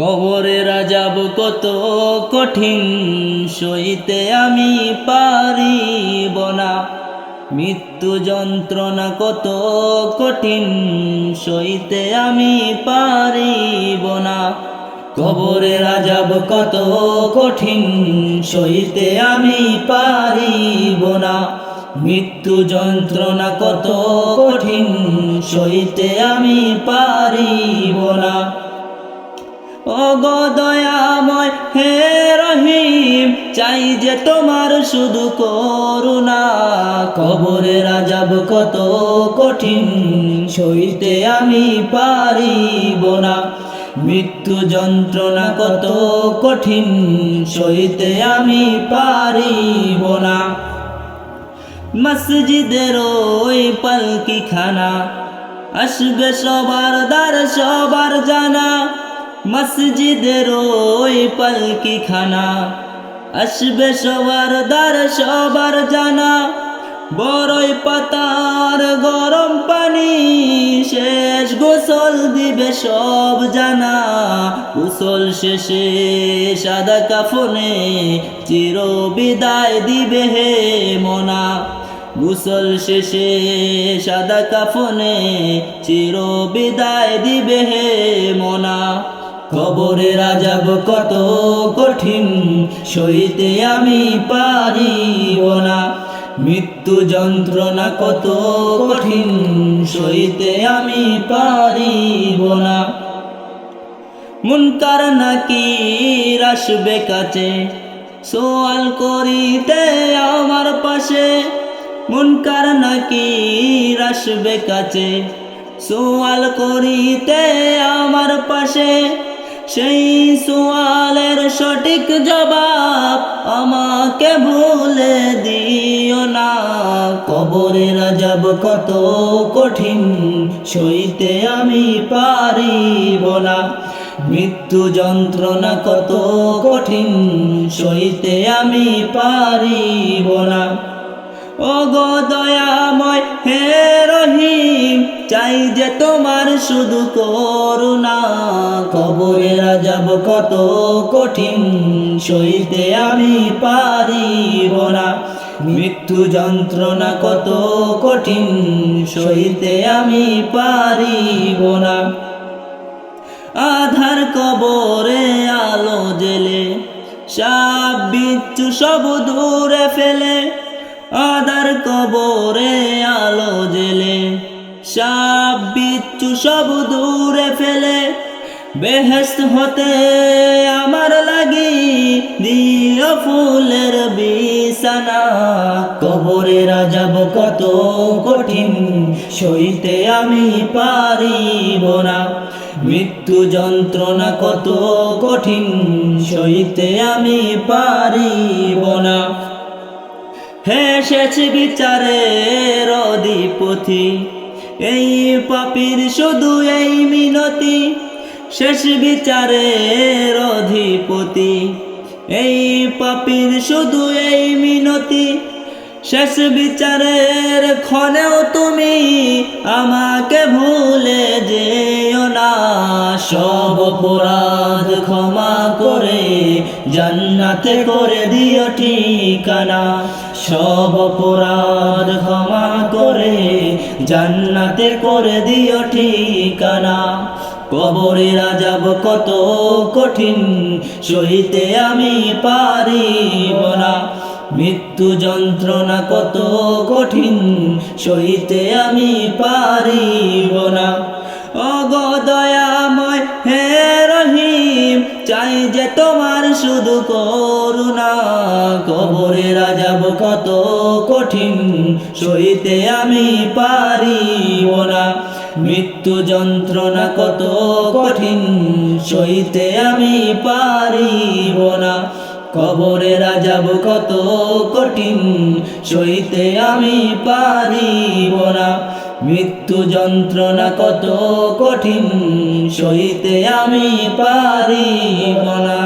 কবরের আযাব কত কঠিন, সইতে আমি পারিব না। মৃত্যু যন্ত্রণা কত কঠিন, সইতে আমি পারিব না। কবরের আযাব কত কঠিন, সইতে আমি পারিব না। মৃত্যু যন্ত্রণা কত কঠিন, সইতে আমি পারিব না। ওগো দয়াময় হে রহিম, চাই যে তোমার শুধু করুণা। কবরের আযাব কত কঠিন, সইতে আমি পারিব না। মৃত্যু যন্ত্রণা কত কঠিন, সইতে আমি পারিব না। মসজিদের ওই পালকিখানা, আসবে সবার দ্বার সবার জানা। মসজিদের ওই পালকিখানা, আসবে সবার দ্বার সবার জানা। বড়ই পাতার গরম পানি, শেষ গোসল দিবে সব জানা। গোসল শেষে সাদা কাফনে, চির বিদায় দিবে হে মনা। গোসল শেষে সাদা কাফনে, চির বিদায় দিবে হে মনা। কবরের আযাব কত কঠিন, সইতে আমি পারিব না। মৃত্যু যন্ত্রণা কত কঠিন, সইতে আমি পারিব না। মুনকার নাকির আসবে কাছে, সওয়াল করিতে আমার পাশে। মুনকার নাকির আসবে কাছে, সওয়াল করিতে আমার পাশে। সেই সওয়ালের সঠিক জবাব আমাকে ভুলে দিও না। কবরের আযাব কত কঠিন, সইতে আমি পারিব না। মৃত্যু যন্ত্রণা কত কঠিন, সইতে আমি পারিব না। ওগো দয়াময় হে রহিম, চাই যে তোমার শুধু করুণা। কবরের আযাব কত কঠিন, সইতে আমি পারিব না। মৃত্যু যন্ত্রণা কত কঠিন, সইতে আমি পারিব না। আধার কবরে আলো জেলে, সাপ বিচ্ছু সব দূরে ফেলে। আধার কবরে আলো জেলে, সাপ বিচ্ছু সব দূরে ফেলে। বেহেশত হতে আমার লাগি দিও ফুলের বিছানা। কবরের আযাব কত কঠিন, সইতে আমি পারিব না। মৃত্যু যন্ত্রণা কত কঠিন, সইতে আমি পারিব না। হে শেষ বিচারের অধিপতি, এই পাপীর শুধু এই মিনতি। শেষ বিচারের অধিপতি, এই পাপীর শুধু এই মিনতি। শেষ বিচারের ক্ষণেও তুমি আমাকে ভুলে যেও না। সব অপরাধ ক্ষমা করে জান্নাতে করে দিও ঠিকানা। সব অপরাধ ক্ষমা করে জান্নাতে করে দিও ঠিকানা। কবরের আযাব কত কঠিন, সইতে আমি পারিব না। মৃত্যু যন্ত্রণা কত কঠিন, সইতে আমি পারিব না। ওগো দয়াময় হে রহিম, চাই যে তোমার শুধু করুণা। কবরের আযাব কত কঠিন, সইতে আমি পারিব না। মৃত্যু যন্ত্রণা কত কঠিন, সইতে আমি পারিব না। কবরের আযাব কত কঠিন, সইতে আমি পারিব না। মৃত্যু যন্ত্রণা কত কঠিন, সইতে আমি পারিব না।